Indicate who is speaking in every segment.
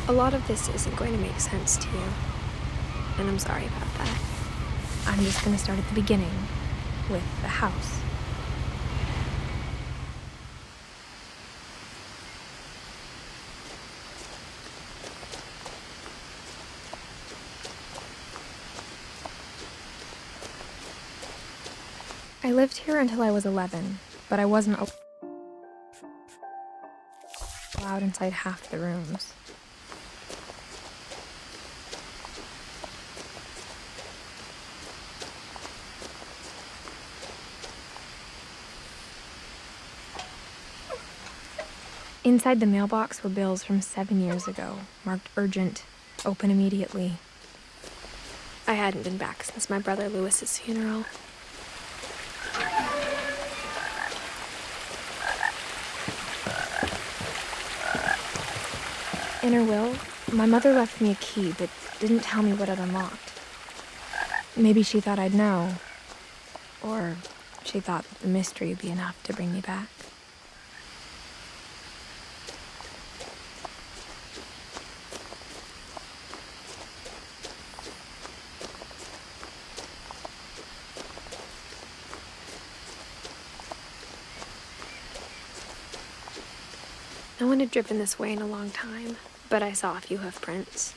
Speaker 1: A lot of this isn't going to make sense to you, and I'm sorry about that. I'm just going to start at the beginning, with the house. I lived here until I was 11, but I wasn't allowed inside half the rooms. Inside the mailbox were bills from 7 years ago, marked urgent, open immediately. I hadn't been back since my brother Lewis's funeral. In her will, my mother left me a key but didn't tell me what it unlocked. Maybe she thought I'd know, or she thought that the mystery would be enough to bring me back. No one had driven this way in a long time, but I saw a few hoof prints.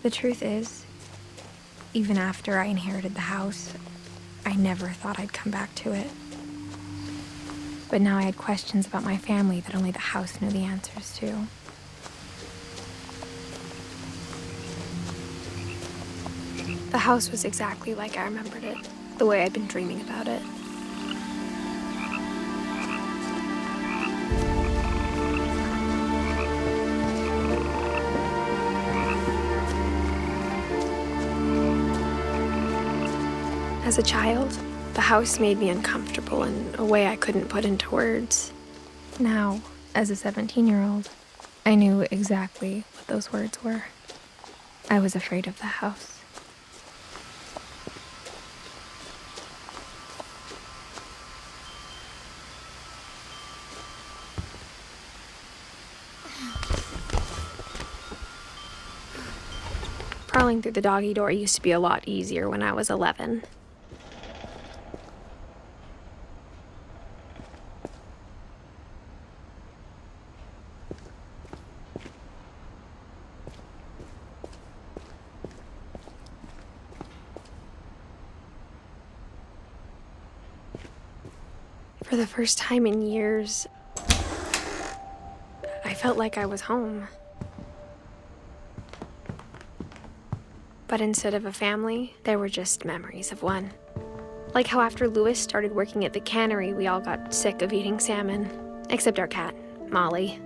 Speaker 1: The truth is, even after I inherited the house, I never thought I'd come back to it. But now I had questions about my family that only the house knew the answers to. The house was exactly like I remembered it, the way I'd been dreaming about it. As a child, the house made me uncomfortable in a way I couldn't put into words. Now, as a 17-year-old, I knew exactly what those words were. I was afraid of the house. Crawling through the doggy door used to be a lot easier when I was 11. For the first time in years, I felt like I was home. But instead of a family, there were just memories of one. Like how after Lewis started working at the cannery, we all got sick of eating salmon. Except our cat, Molly.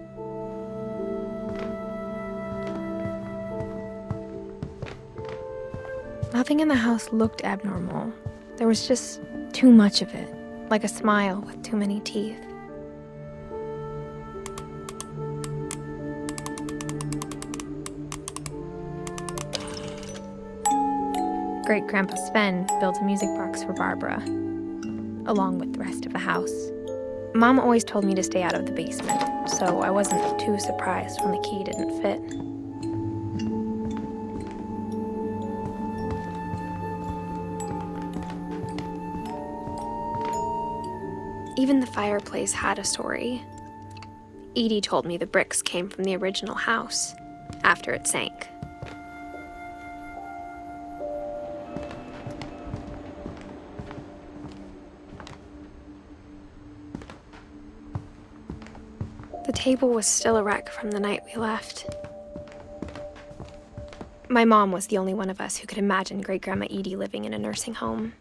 Speaker 1: Nothing in the house looked abnormal. There was just too much of it, like a smile with too many teeth. Great-Grandpa Sven built a music box for Barbara, along with the rest of the house. Mom always told me to stay out of the basement, so I wasn't too surprised when the key didn't fit. Even the fireplace had a story. Edie told me the bricks came from the original house, after it sank. The table was still a wreck from the night we left. My mom was the only one of us who could imagine Great-Grandma Edie living in a nursing home.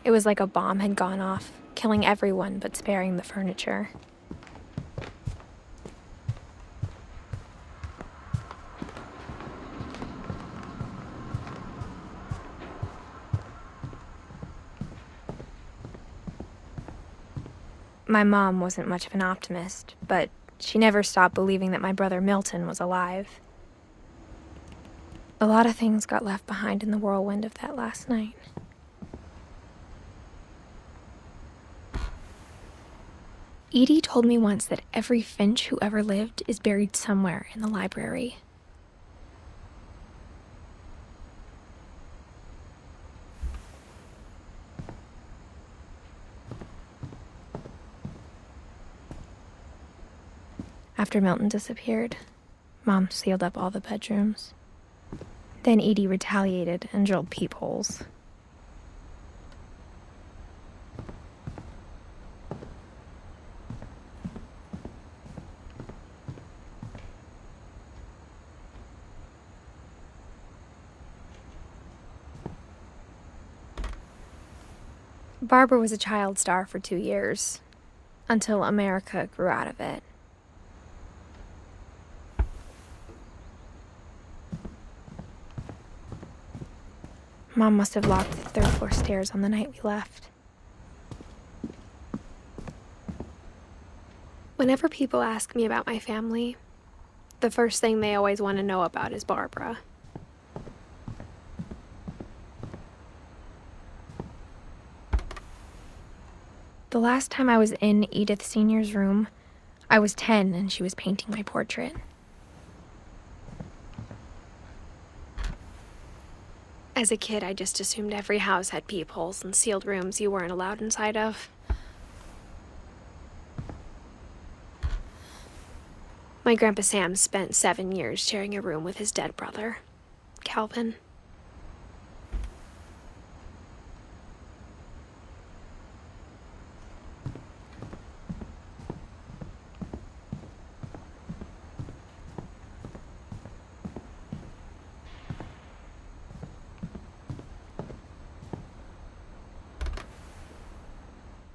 Speaker 1: It was like a bomb had gone off, killing everyone but sparing the furniture. My mom wasn't much of an optimist, but she never stopped believing that my brother Milton was alive. A lot of things got left behind in the whirlwind of that last night. Edie told me once that every Finch who ever lived is buried somewhere in the library. After Milton disappeared, Mom sealed up all the bedrooms. Then Edie retaliated and drilled peepholes. Barbara was a child star for 2 years, until America grew out of it. Mom must have locked the third-floor stairs on the night we left. Whenever people ask me about my family, the first thing they always want to know about is Barbara. The last time I was in Edith Sr.'s room, I was 10 and she was painting my portrait. As a kid, I just assumed every house had peepholes and sealed rooms you weren't allowed inside of. My Grandpa Sam spent 7 years sharing a room with his dead brother, Calvin.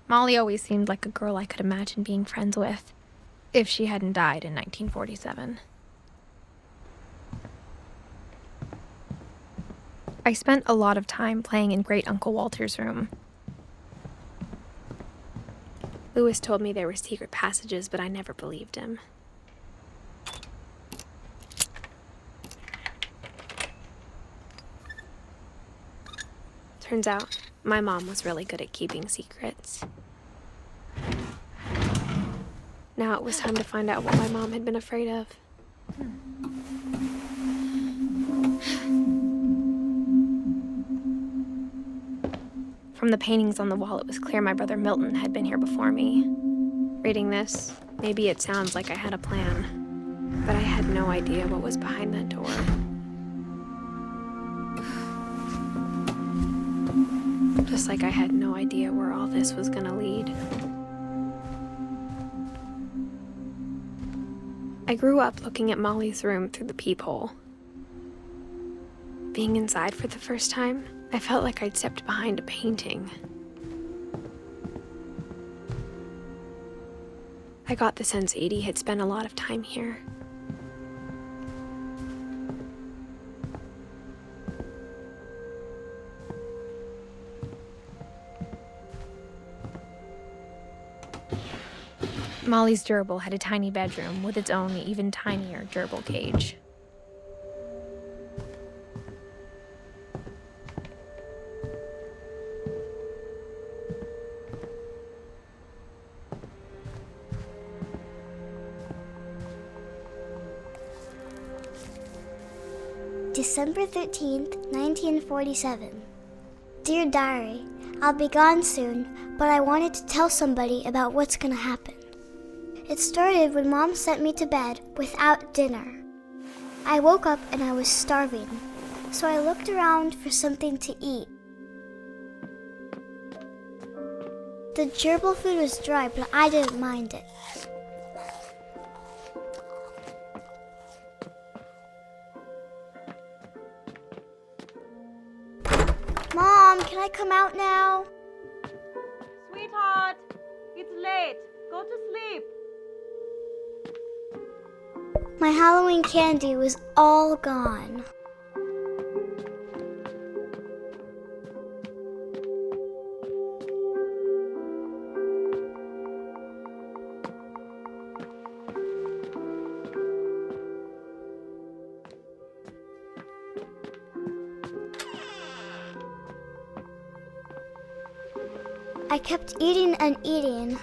Speaker 1: Molly always seemed like a girl I could imagine being friends with, if she hadn't died in 1947. I spent a lot of time playing in Great Uncle Walter's room. Lewis told me there were secret passages, but I never believed him. Turns out, my mom was really good at keeping secrets. Now it was time to find out what my mom had been afraid of. From the paintings on the wall, it was clear my brother Milton had been here before me. Reading this, maybe it sounds like I had a plan, but I had no idea what was behind that door. Just like I had no idea where all this was gonna lead. I grew up looking at Molly's room through the peephole. Being inside for the first time, I felt like I'd stepped behind a painting. I got the sense Edie had spent a lot of time here. Molly's gerbil had a tiny bedroom with its own even tinier gerbil cage.
Speaker 2: December 13th, 1947. Dear Diary, I'll be gone soon, but I wanted to tell somebody about what's gonna happen. It started when Mom sent me to bed without dinner. I woke up and I was starving, so I looked around for something to eat. The gerbil food was dry, but I didn't mind it. Mom, can I come out now?
Speaker 3: Sweetheart, it's late. Go to sleep.
Speaker 2: My Halloween candy was all gone. I kept eating and eating.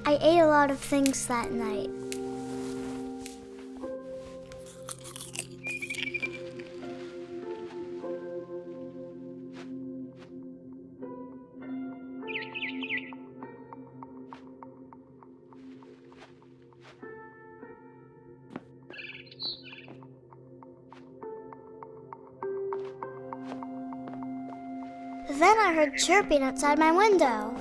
Speaker 2: I ate a lot of things that night. Then I heard chirping outside my window.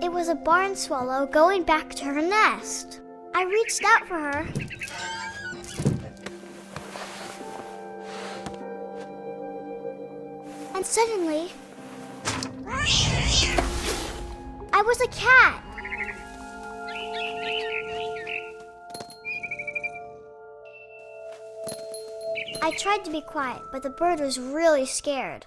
Speaker 2: It was a barn swallow going back to her nest. I reached out for her. And suddenly, I was a cat. I tried to be quiet, but the bird was really scared.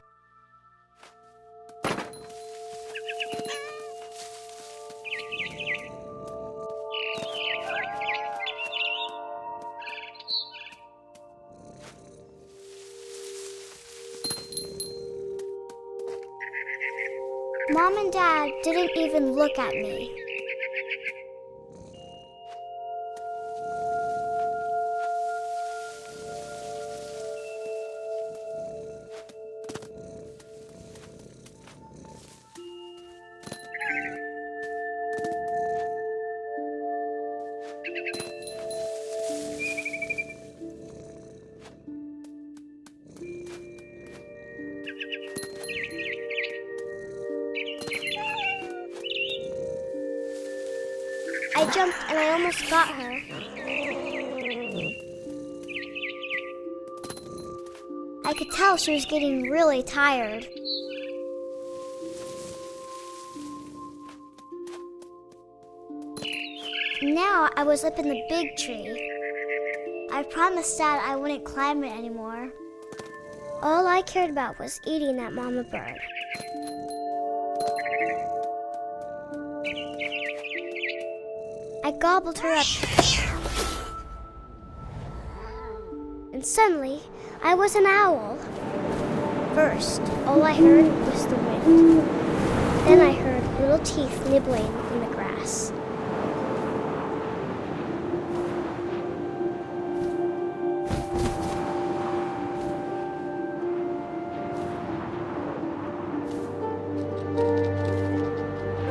Speaker 2: Mom and Dad didn't even look at me. I jumped and I almost got her. I could tell she was getting really tired. Now I was up in the big tree. I promised Dad I wouldn't climb it anymore. All I cared about was eating that mama bird. I gobbled her up. And suddenly, I was an owl. First, all I heard was the wind. Then I heard little teeth nibbling in the grass.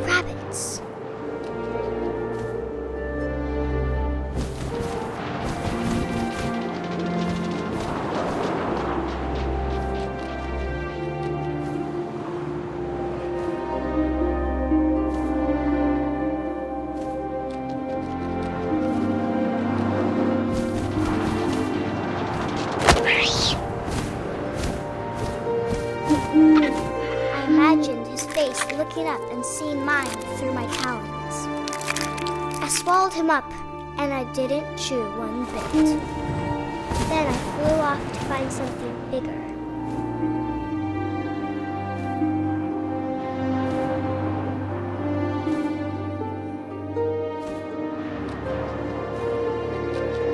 Speaker 2: Rabbits. I imagined his face looking up and seeing mine through my talons. I swallowed him up, and I didn't chew one bit. Then I flew off to find something bigger.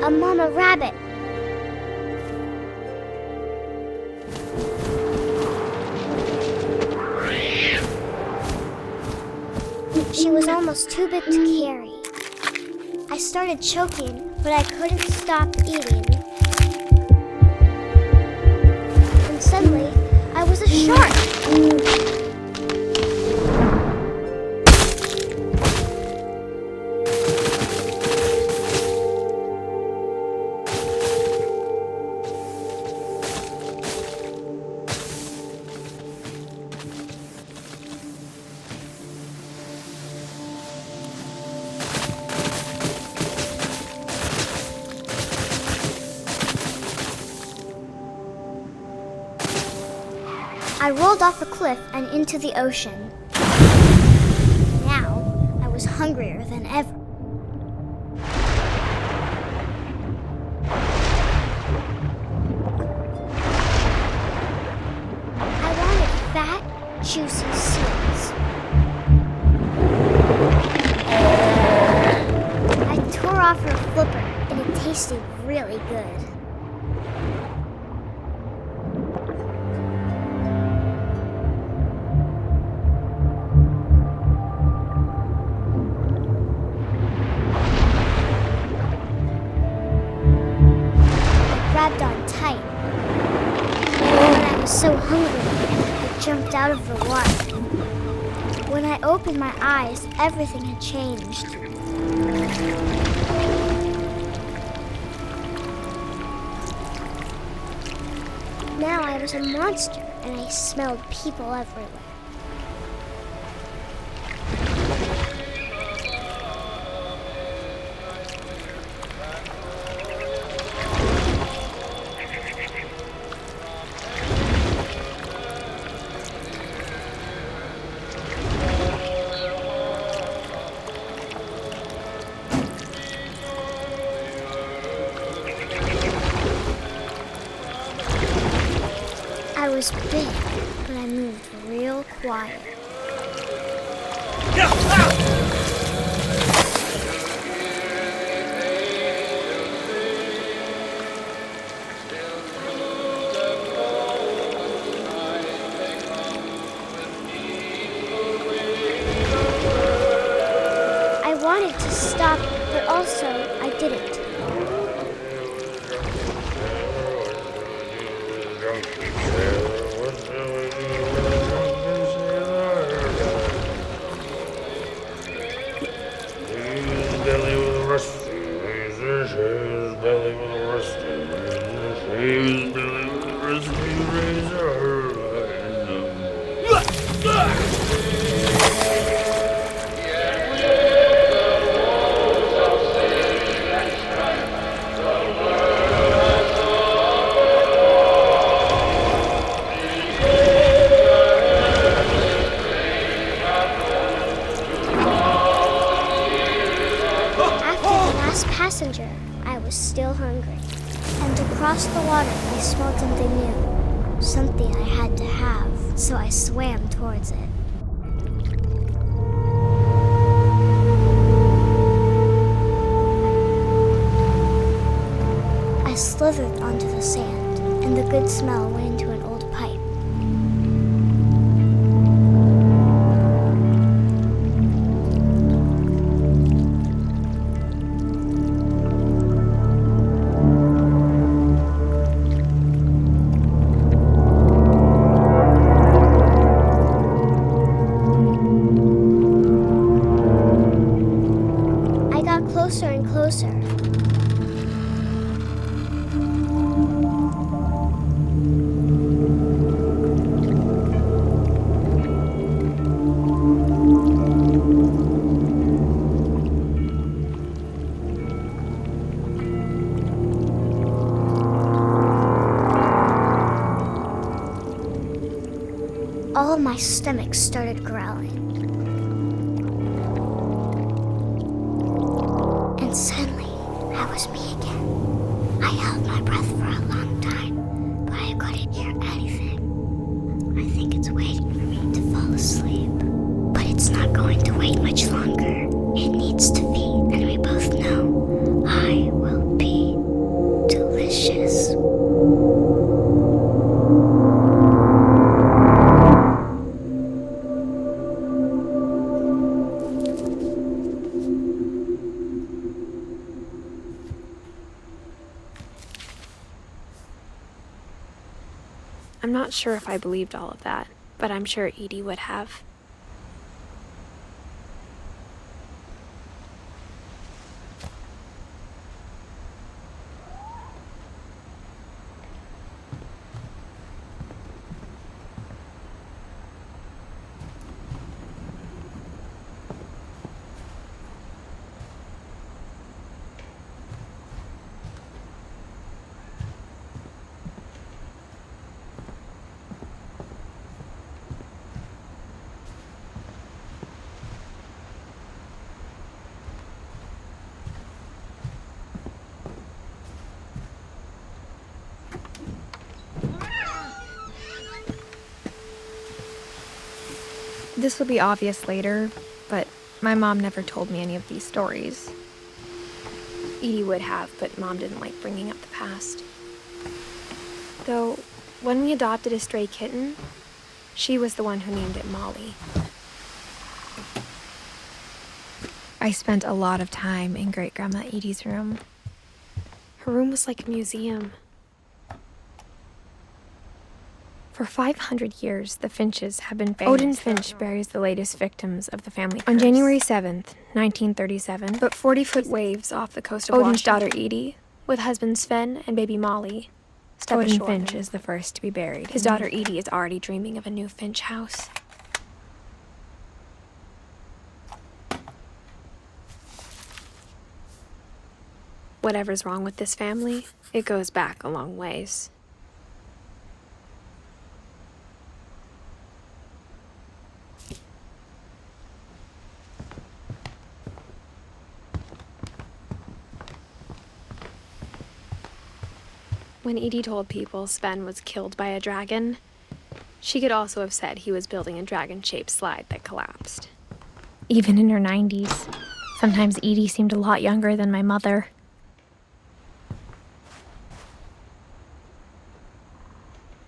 Speaker 2: A mama rabbit. She was almost too big to carry. I started choking, but I couldn't stop eating. And suddenly, I was a shark. I rolled off a cliff and into the ocean. Now, I was hungrier than ever. I wanted fat, juicy seals. I tore off her flipper, and it tasted really good. Grabbed on tight. But I was so hungry, I jumped out of the water. When I opened my eyes, everything had changed. Now I was a monster, and I smelled people everywhere. I was big, but I moved real quiet. I wanted to stop, but also I didn't. Passenger, I was still hungry. And across the water, I smelled something new. Something I had to have, so I swam towards it. I slithered onto the sand, and the good smell went into an old pipe. Closer and closer. All of my stomach started growling. And suddenly, I was me again. I held my breath for a long time, but I couldn't hear anything. I think it's waiting for me to fall asleep. But it's not going to wait much longer. It needs to feed, and we both know I will be delicious.
Speaker 1: I'm not sure if I believed all of that, but I'm sure Edie would have. This will be obvious later, but my mom never told me any of these stories. Edie would have, but Mom didn't like bringing up the past. Though, when we adopted a stray kitten, she was the one who named it Molly. I spent a lot of time in Great-Grandma Edie's room. Her room was like a museum. For 500 years, the Finches have been famous. Odin Finch buries the latest victims of the family curse. On January 7th, 1937, but 40-foot waves off the coast of Odin's daughter Edie, with husband Sven and baby Molly, step ashore. Odin Finch is the first to be buried. His daughter Edie is already dreaming of a new Finch house. Whatever's wrong with this family, it goes back a long ways. When Edie told people Sven was killed by a dragon, she could also have said he was building a dragon-shaped slide that collapsed. Even in her 90s, sometimes Edie seemed a lot younger than my mother.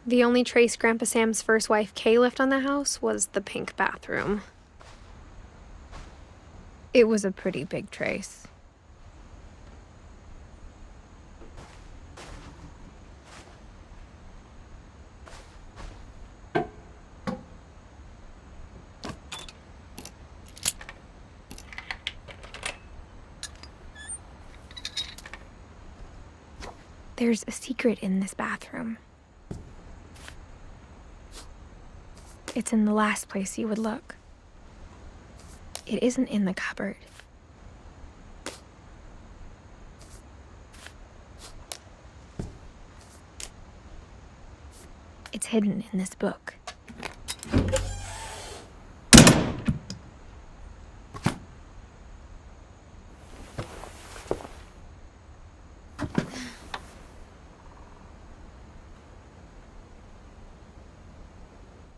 Speaker 1: The only trace Grandpa Sam's first wife Kay left on the house was the pink bathroom. It was a pretty big trace. There's a secret in this bathroom. It's in the last place you would look. It isn't in the cupboard. It's hidden in this book.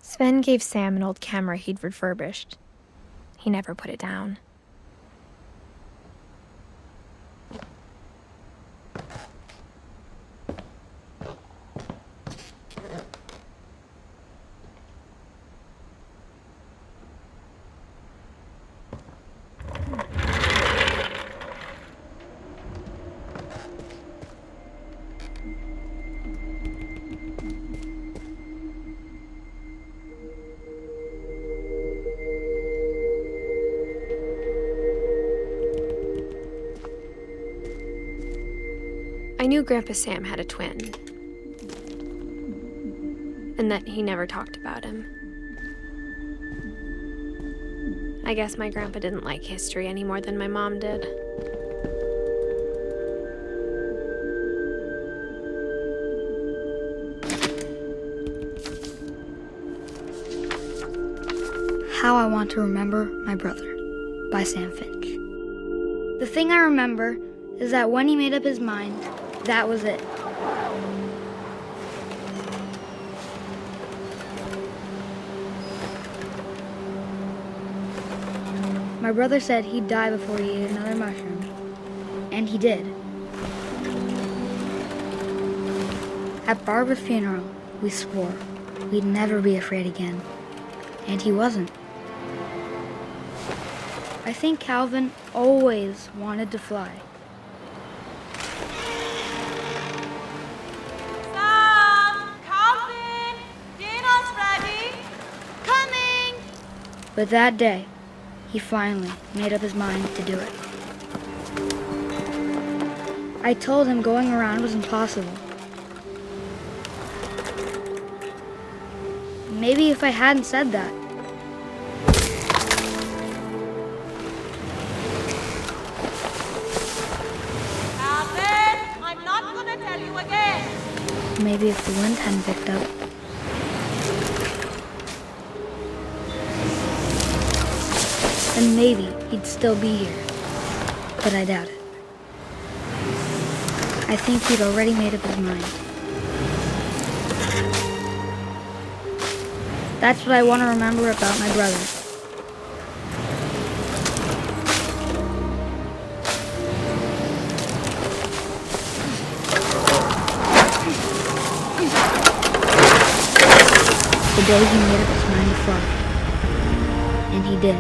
Speaker 1: Sven gave Sam an old camera he'd refurbished. He never put it down. I knew Grandpa Sam had a twin, and that he never talked about him. I guess my grandpa didn't like history any more than my mom did.
Speaker 4: How I Want to Remember My Brother by Sam Finch. The thing I remember is that when he made up his mind, that was it. My brother said he'd die before he ate another mushroom, and he did. At Barbara's funeral, we swore we'd never be afraid again, and he wasn't. I think Calvin always wanted to fly. But that day, he finally made up his mind to do it. I told him going around was impossible. Maybe if I hadn't said that.
Speaker 3: Alvin, I'm not gonna tell you again.
Speaker 4: Maybe if the wind hadn't picked up. Then maybe he'd still be here, but I doubt it. I think he'd already made up his mind. That's what I want to remember about my brother. the day he made up his mind to fly. And he did.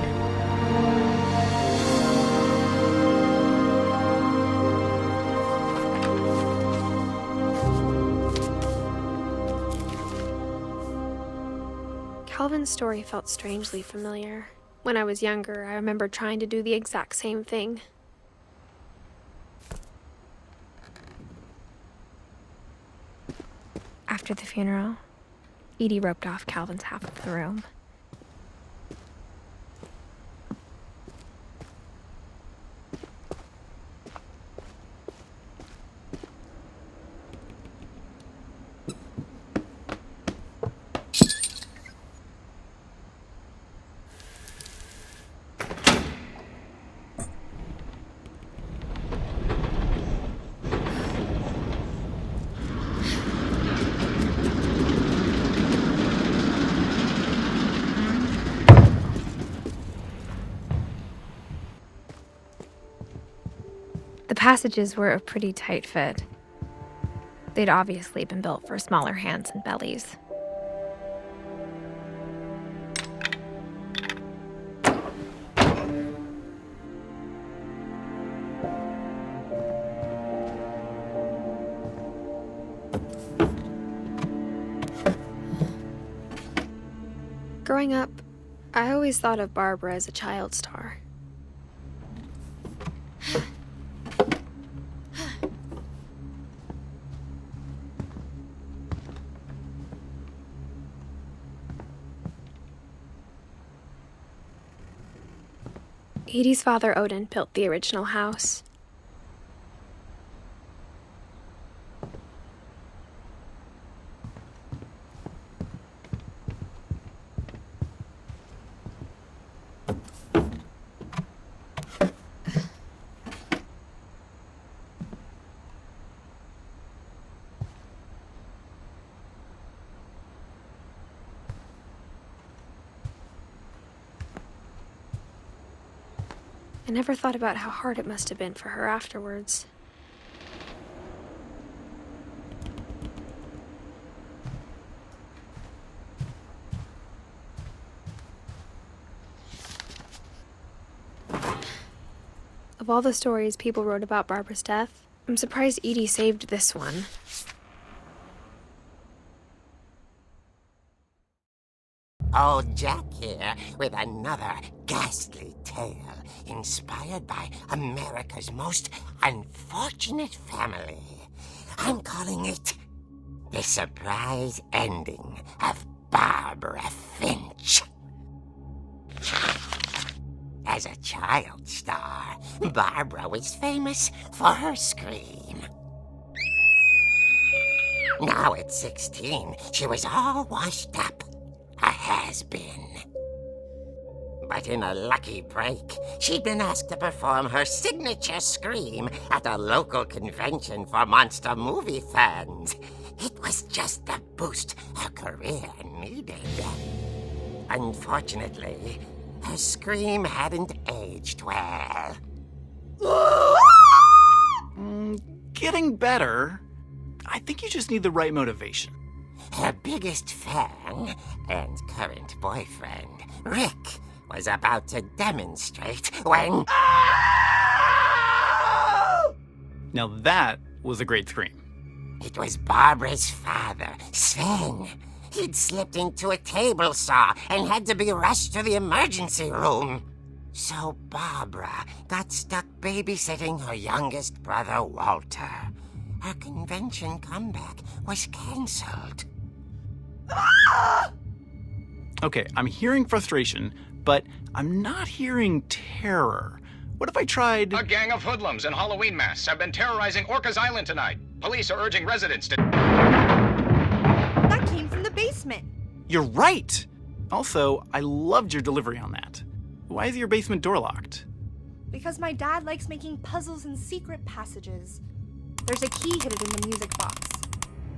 Speaker 1: Calvin's story felt strangely familiar. When I was younger, I remember trying to do the exact same thing. After the funeral, Edie roped off Calvin's half of the room. The passages were a pretty tight fit. They'd obviously been built for smaller hands and bellies. Growing up, I always thought of Barbara as a child star. Edie's father, Odin, built the original house. I never thought about how hard it must have been for her afterwards. Of all the stories people wrote about Barbara's death, I'm surprised Edie saved this one.
Speaker 5: Old Jack here with another ghastly tale inspired by America's most unfortunate family. I'm calling it The Surprise Ending of Barbara Finch. As a child star, Barbara was famous for her scream. Now at 16, she was all washed up. A has-been. But in a lucky break, she'd been asked to perform her signature scream at a local convention for monster movie fans. It was just the boost her career needed. Unfortunately, her scream hadn't aged well.
Speaker 6: Getting better. I think you just need the right motivation.
Speaker 5: Her biggest fan and current boyfriend, Rick, was about to demonstrate when...
Speaker 6: Now that was a great scream.
Speaker 5: It was Barbara's father, Sven. He'd slipped into a table saw and had to be rushed to the emergency room. So Barbara got stuck babysitting her youngest brother, Walter. Her convention comeback was cancelled.
Speaker 6: Okay, I'm hearing frustration, but I'm not hearing terror. What if I tried...
Speaker 7: A gang of hoodlums in Halloween masks have been terrorizing Orcas Island tonight. Police are urging residents to...
Speaker 8: That came from the basement.
Speaker 6: You're right! Also, I loved your delivery on that. Why is your basement door locked?
Speaker 8: Because my dad likes making puzzles and secret passages. There's a key hidden in the music box.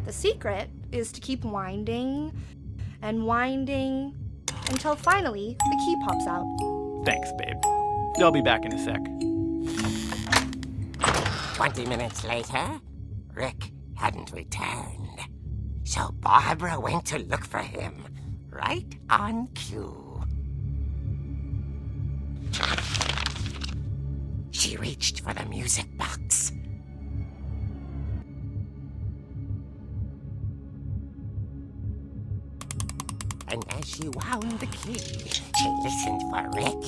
Speaker 8: The secret is to keep winding and winding until finally the key pops out.
Speaker 6: Thanks, babe. I'll be back in a sec.
Speaker 5: 20 minutes later, Rick hadn't returned. So Barbara went to look for him. right on cue. She reached for the music box. And as she wound the key, she listened for Rick,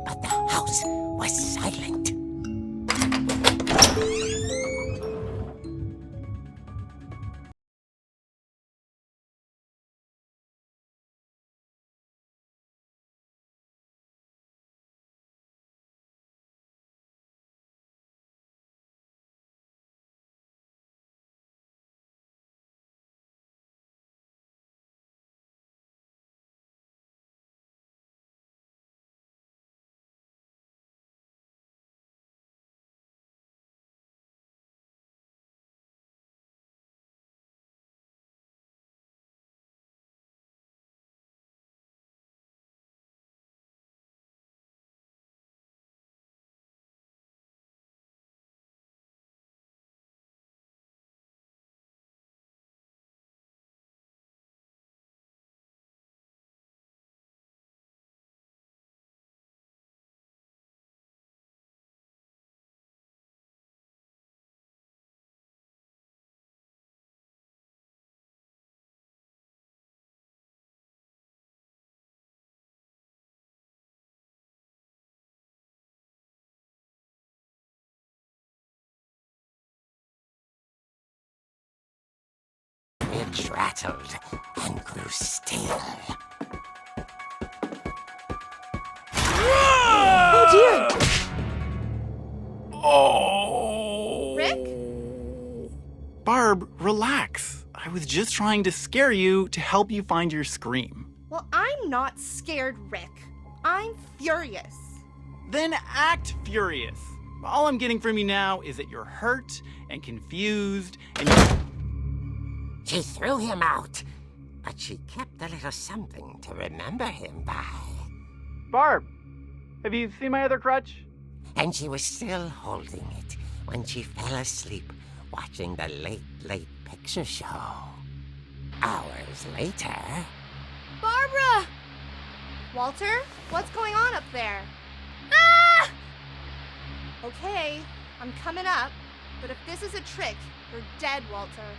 Speaker 5: but the house was silent. It rattled and grew still.
Speaker 8: Oh dear!
Speaker 6: Oh!
Speaker 8: Rick?
Speaker 6: Barb, relax. I was just trying to scare you to help you find your scream.
Speaker 8: Well, I'm not scared, Rick. I'm furious.
Speaker 6: Then act furious. All I'm getting from you now is that you're hurt and confused and
Speaker 5: She threw him out, but she kept a little something to remember him by.
Speaker 6: Barb, have you seen my other crutch?
Speaker 5: And she was still holding it when she fell asleep watching the late picture show. Hours later...
Speaker 8: Barbara! Walter, what's going on up there? Ah! Okay, I'm coming up, but if this is a trick, you're dead, Walter.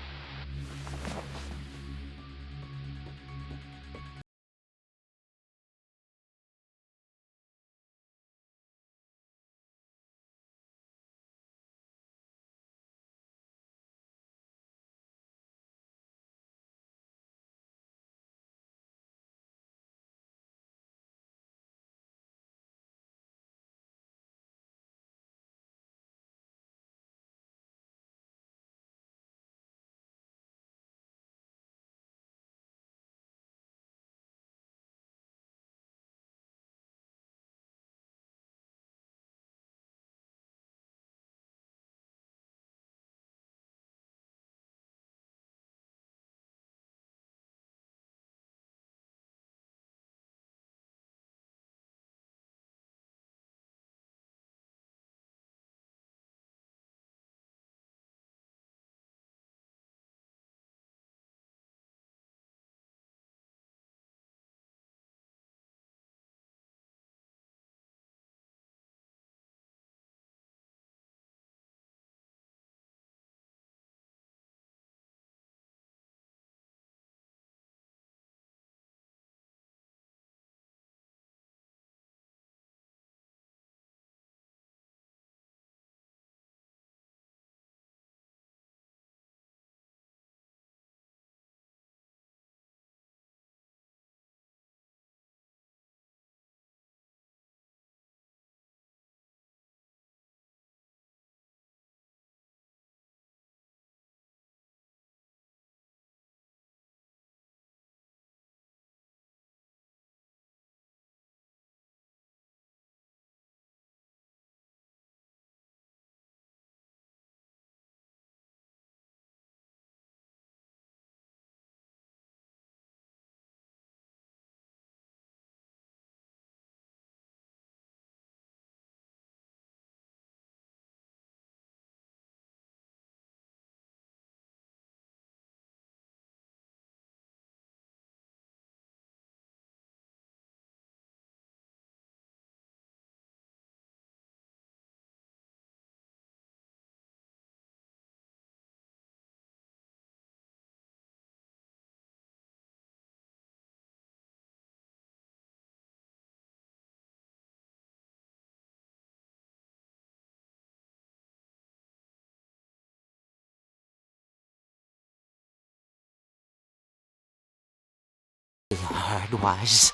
Speaker 5: was.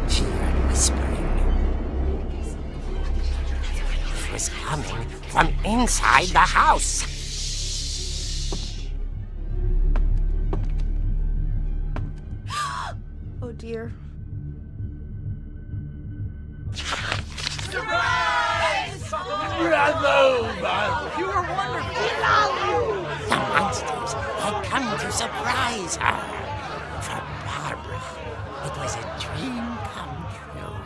Speaker 5: She heard whispering. It was coming from inside the house.
Speaker 8: Oh dear.
Speaker 5: The monsters had come to surprise her. For Barbara, it was a dream come true.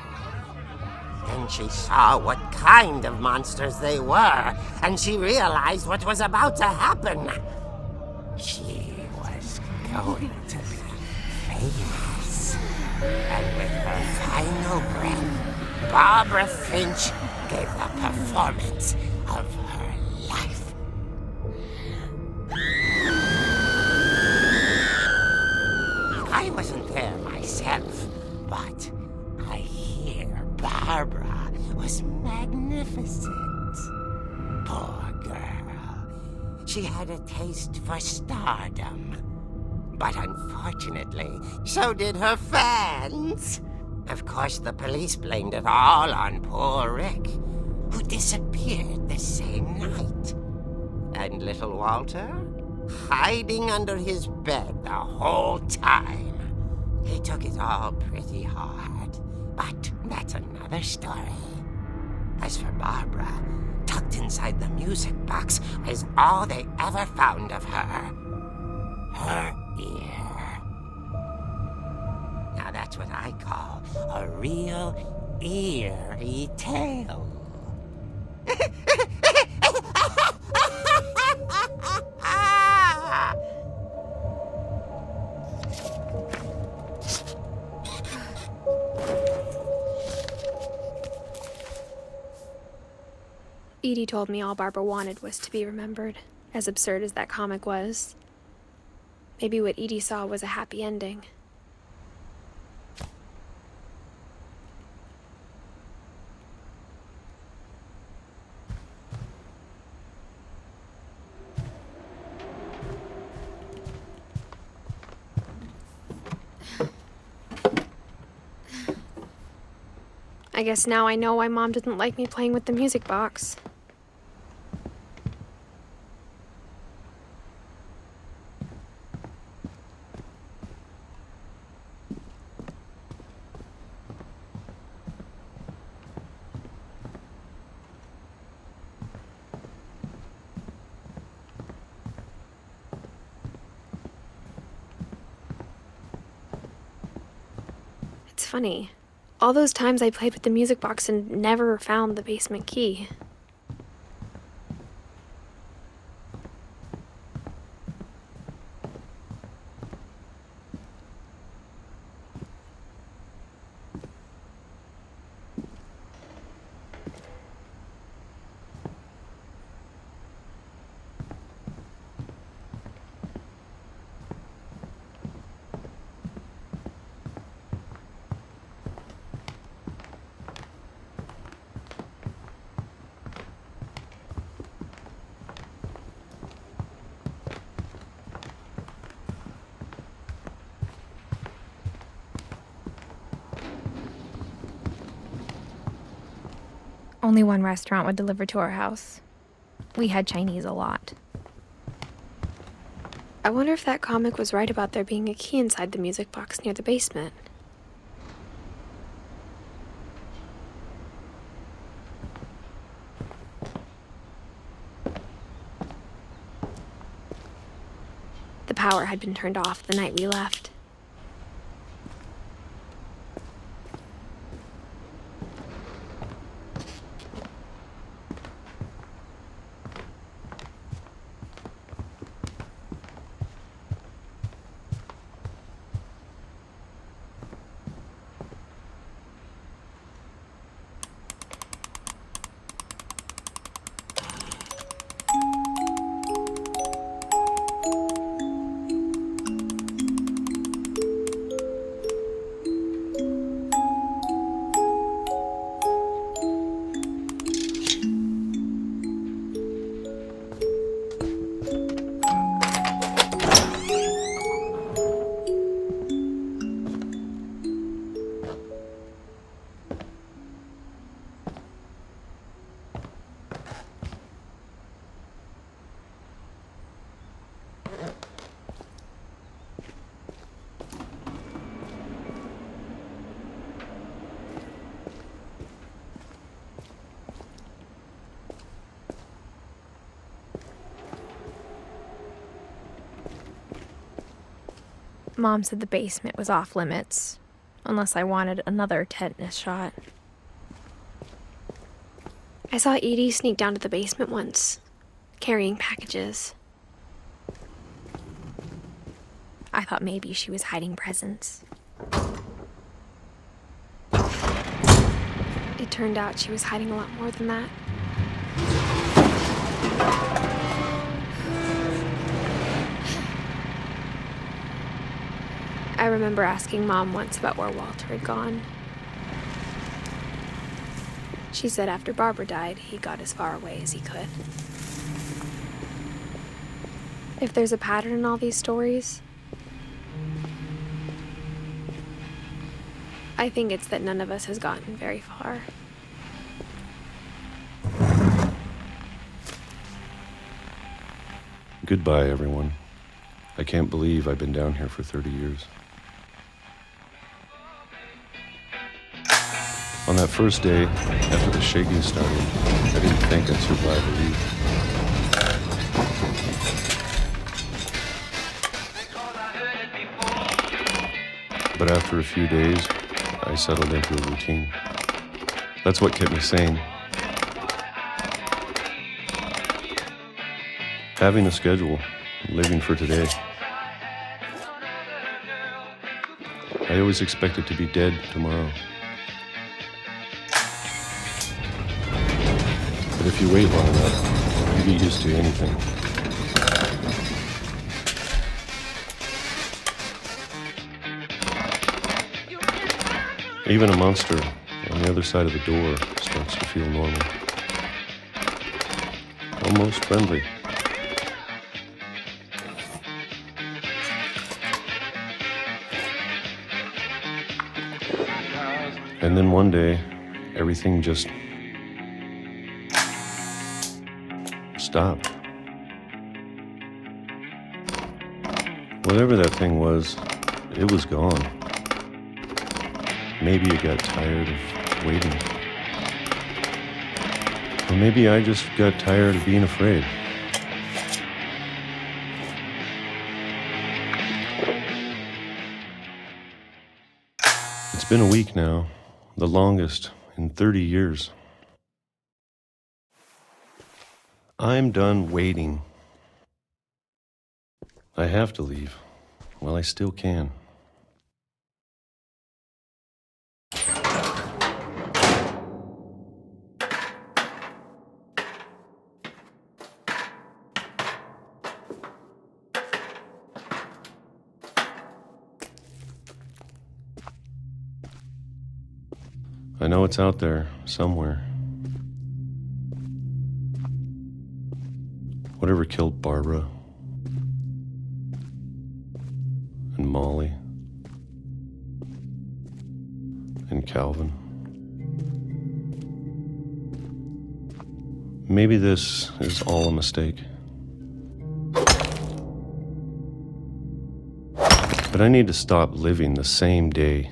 Speaker 5: Then she saw what kind of monsters they were, and she realized what was about to happen. She was going to be famous. And with her final breath, Barbara Finch gave the performance of her life. I wasn't there myself, but I hear Barbara was magnificent. Poor girl. She had a taste for stardom. But unfortunately, so did her fans. Of course, the police blamed it all on poor Rick, who disappeared the same night. And little Walter, hiding under his bed the whole time. He took it all pretty hard, but that's another story. As for Barbara, tucked inside the music box was all they ever found of her. Her ear. Now that's what I call a real eerie tale.
Speaker 1: Edie told me all Barbara wanted was to be remembered, as absurd as that comic was. Maybe what Edie saw was a happy ending. I guess now I know why Mom didn't like me playing with the music box. It's funny. All those times I played with the music box and never found the basement key. Only one restaurant would deliver to our house. We had Chinese a lot. I wonder if that comic was right about there being a key inside the music box near the basement. The power had been turned off the night we left. Mom said the basement was off limits, unless I wanted another tetanus shot. I saw Edie sneak down to the basement once, carrying packages. I thought maybe she was hiding presents. It turned out she was hiding a lot more than that. I remember asking Mom once about where Walter had gone. She said after Barbara died, he got as far away as he could. If there's a pattern in all these stories, I think it's that none of us has gotten very far.
Speaker 9: Goodbye, everyone. I can't believe I've been down here for 30 years. On that first day, after the shaking started, I didn't think I'd survive a week. But after a few days, I settled into a routine. That's what kept me sane. Having a schedule, living for today. I always expected to be dead tomorrow. But if you wait long enough, you get used to anything. Even a monster on the other side of the door starts to feel normal. Almost friendly. And then one day, everything just stopped. Whatever that thing was, it was gone. Maybe it got tired of waiting. Or maybe I just got tired of being afraid. It's been a week now, the longest in 30 years. I'm done waiting. I have to leave while I still can. I know it's out there somewhere. Whatever killed Barbara and Molly and Calvin. Maybe this is all a mistake. But I need to stop living the same day,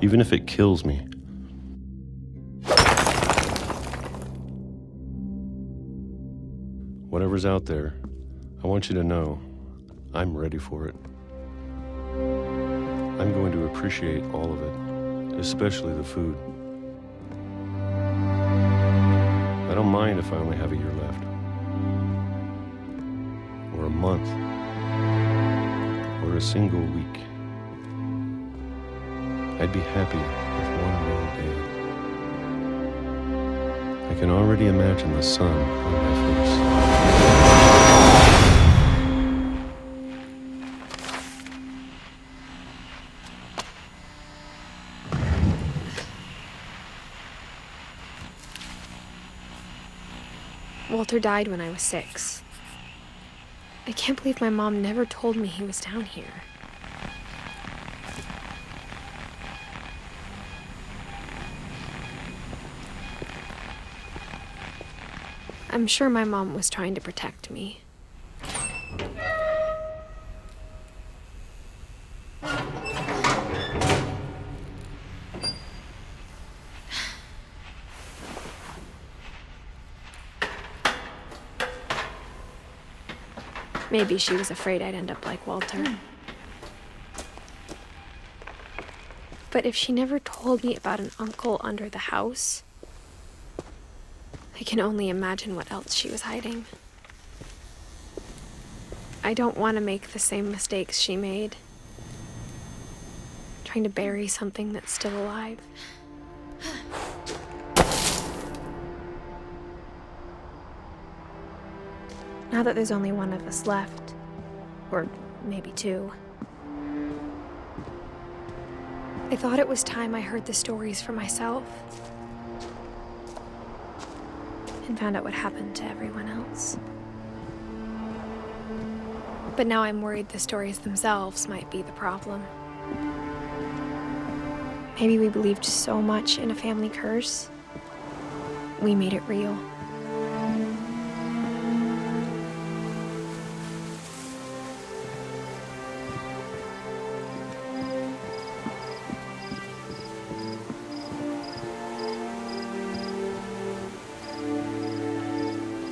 Speaker 9: even if it kills me. Whatever's out there, I want you to know I'm ready for it. I'm going to appreciate all of it, especially the food. I don't mind if I only have a year left, or a month, or a single week. I'd be happy with one more day. I can already imagine the sun on my face.
Speaker 1: Walter died when I was 6. I can't believe my mom never told me he was down here. I'm sure my mom was trying to protect me. Maybe she was afraid I'd end up like Walter. But if she never told me about an uncle under the house, I can only imagine what else she was hiding. I don't want to make the same mistakes she made, trying to bury something that's still alive. Now that there's only one of us left, or maybe two, I thought it was time I heard the stories for myself and found out what happened to everyone else. But now I'm worried the stories themselves might be the problem. Maybe we believed so much in a family curse, we made it real.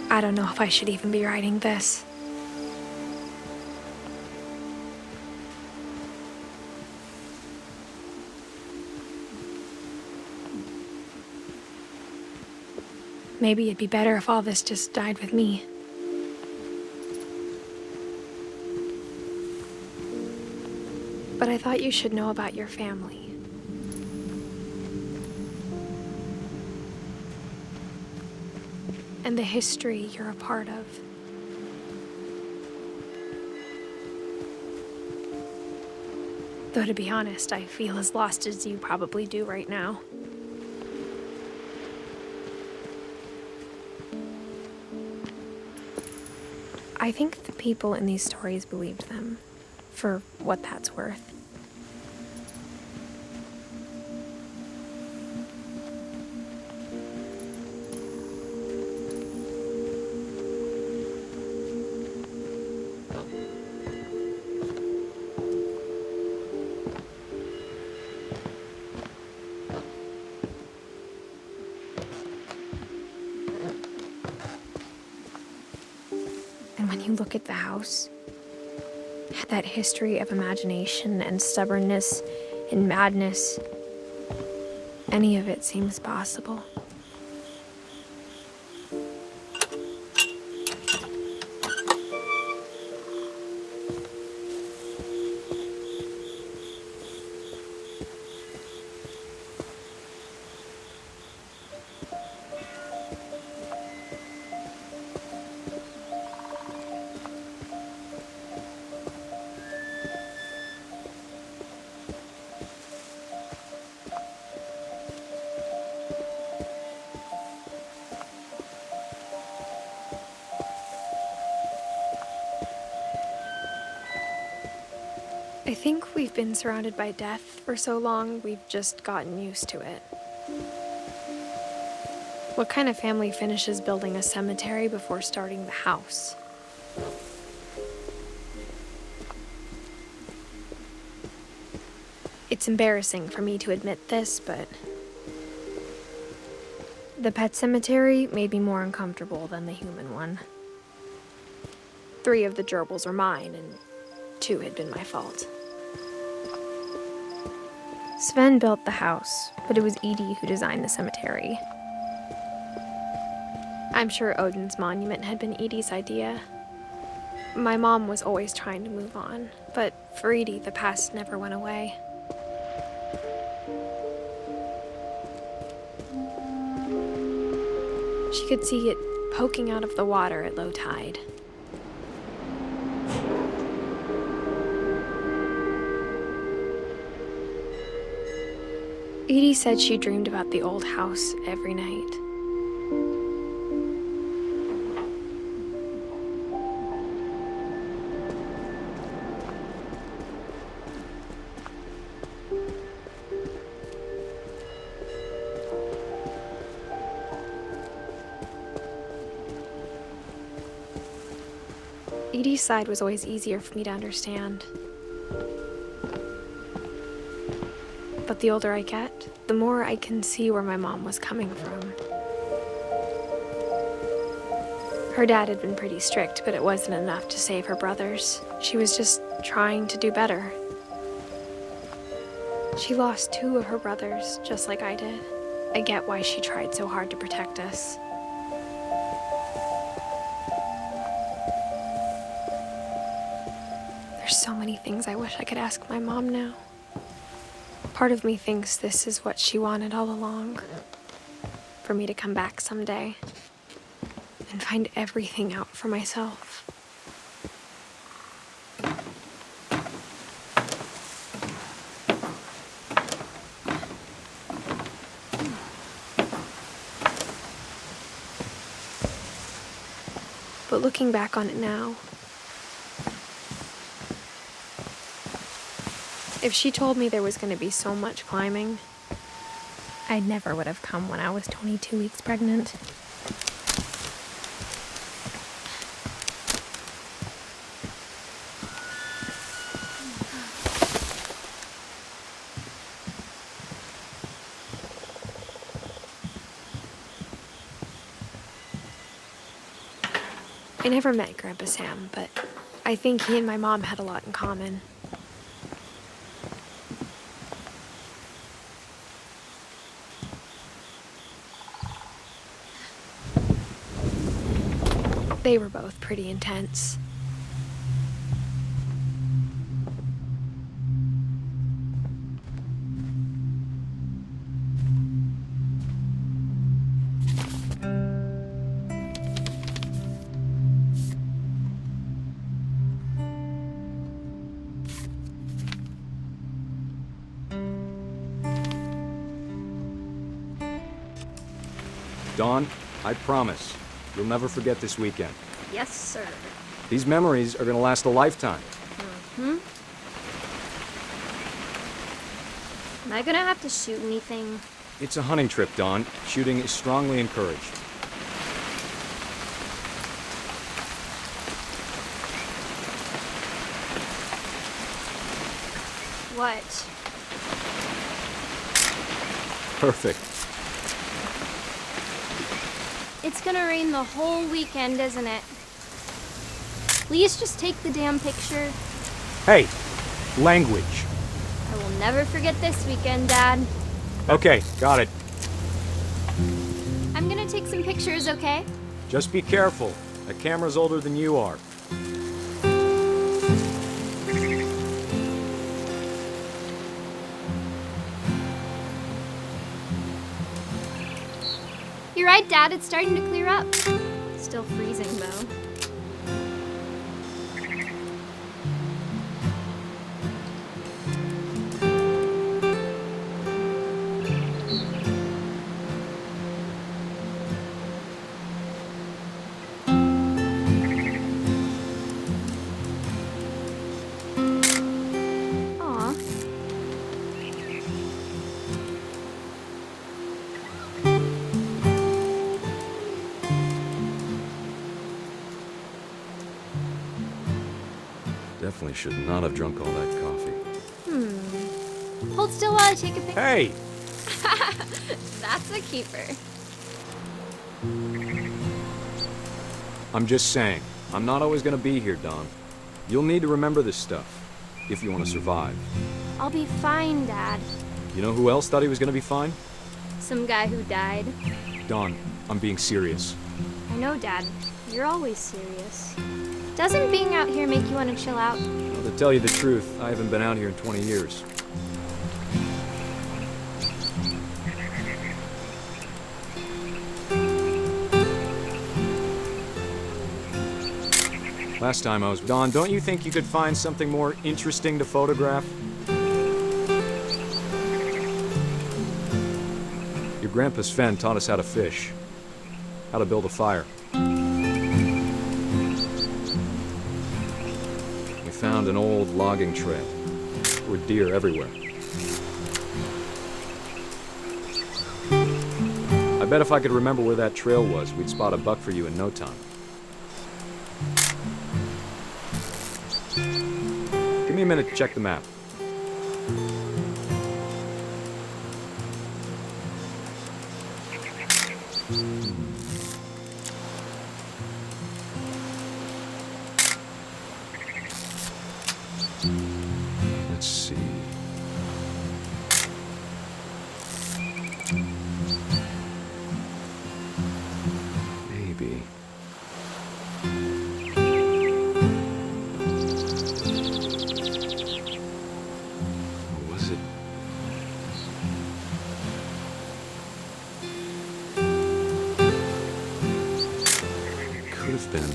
Speaker 1: I don't know if I should even be writing this. Maybe it'd be better if all this just died with me. But I thought you should know about your family. And the history you're a part of. Though to be honest, I feel as lost as you probably do right now. I think the people in these stories believed them, for what that's worth. And when you look at the house, that history of imagination and stubbornness and madness, any of it seems possible. I think we've been surrounded by death for so long, we've just gotten used to it. What kind of family finishes building a cemetery before starting the house? It's embarrassing for me to admit this, but the pet cemetery made me more uncomfortable than the human one. 3 of the gerbils were mine, and 2 had been my fault. Sven built the house, but it was Edie who designed the cemetery. I'm sure Odin's monument had been Edie's idea. My mom was always trying to move on, but for Edie, the past never went away. She could see it poking out of the water at low tide. Edie said she dreamed about the old house every night. Edie's side was always easier for me to understand. But the older I get, the more I can see where my mom was coming from. Her dad had been pretty strict, but it wasn't enough to save her brothers. She was just trying to do better. She lost 2 of her brothers, just like I did. I get why she tried so hard to protect us. There's so many things I wish I could ask my mom now. Part of me thinks this is what she wanted all along. For me to come back someday and find everything out for myself. But looking back on it now, if she told me there was going to be so much climbing, I never would have come when I was 22 weeks pregnant. I never met Grandpa Sam, but I think he and my mom had a lot in common. They were both pretty intense.
Speaker 10: Dawn, I promise, you'll never forget this weekend.
Speaker 4: Yes, sir.
Speaker 10: These memories are gonna last a lifetime.
Speaker 4: Am I gonna have to shoot anything?
Speaker 10: It's a hunting trip, Dawn. Shooting is strongly encouraged.
Speaker 4: What?
Speaker 10: Perfect.
Speaker 4: It's gonna rain the whole weekend, isn't it? Please just take the damn picture.
Speaker 10: Hey, language.
Speaker 4: I will never forget this weekend, Dad.
Speaker 10: Okay, got it.
Speaker 4: I'm gonna take some pictures, okay?
Speaker 10: Just be careful. That camera's older than you are.
Speaker 4: You're right, Dad. It's starting to clear up. Still freezing, though. Aw.
Speaker 9: Definitely should not have drunk all that coffee.
Speaker 4: Hold still while I take a picture.
Speaker 10: Hey!
Speaker 4: That's a keeper.
Speaker 10: I'm just saying, I'm not always gonna be here, Dawn. You'll need to remember this stuff, if you want to survive.
Speaker 4: I'll be fine, Dad.
Speaker 10: You know who else thought he was gonna be fine?
Speaker 4: Some guy who died.
Speaker 10: Dawn, I'm being serious.
Speaker 4: I know, Dad. You're always serious. Doesn't being out here make you want to chill out?
Speaker 10: Well, to tell you the truth, I haven't been out here in 20 years. Last time I was... Dawn, don't you think you could find something more interesting to photograph? Your grandpa Sven taught us how to fish, how to build a fire. We found an old logging trail. There were deer everywhere. I bet if I could remember where that trail was, we'd spot a buck for you in no time. Give me a minute to check the map. Let's see. be. Or was it? It could have been.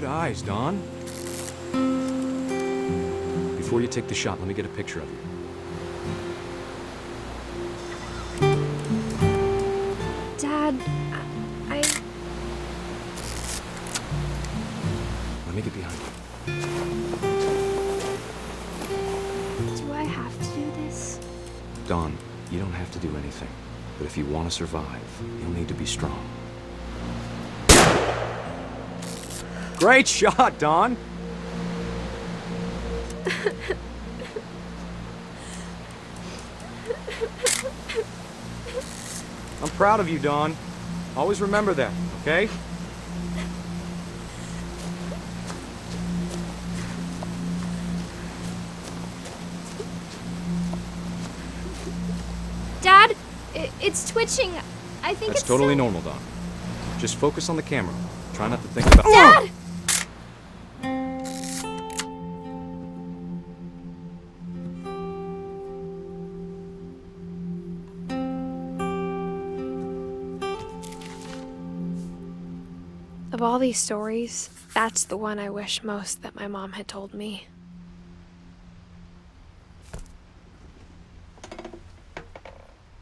Speaker 10: Eyes, Dawn. Before you take the shot, let me get a picture of you.
Speaker 1: Dad, I...
Speaker 10: Let me get behind you.
Speaker 1: Do I have to do this?
Speaker 10: Dawn, you don't have to do anything. But if you want to survive, you'll need to be strong. Great shot, Dawn! I'm proud of you, Dawn. Always remember that, okay?
Speaker 1: Dad, it's twitching. I think
Speaker 10: That's
Speaker 1: it's
Speaker 10: totally
Speaker 1: so...
Speaker 10: normal, Dawn. Just focus on the camera. Try not to think about...
Speaker 1: Dad! Of all these stories, that's the one I wish most that my mom had told me.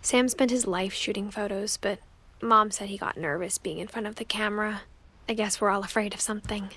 Speaker 1: Sam spent his life shooting photos, but Mom said he got nervous being in front of the camera. I guess we're all afraid of something.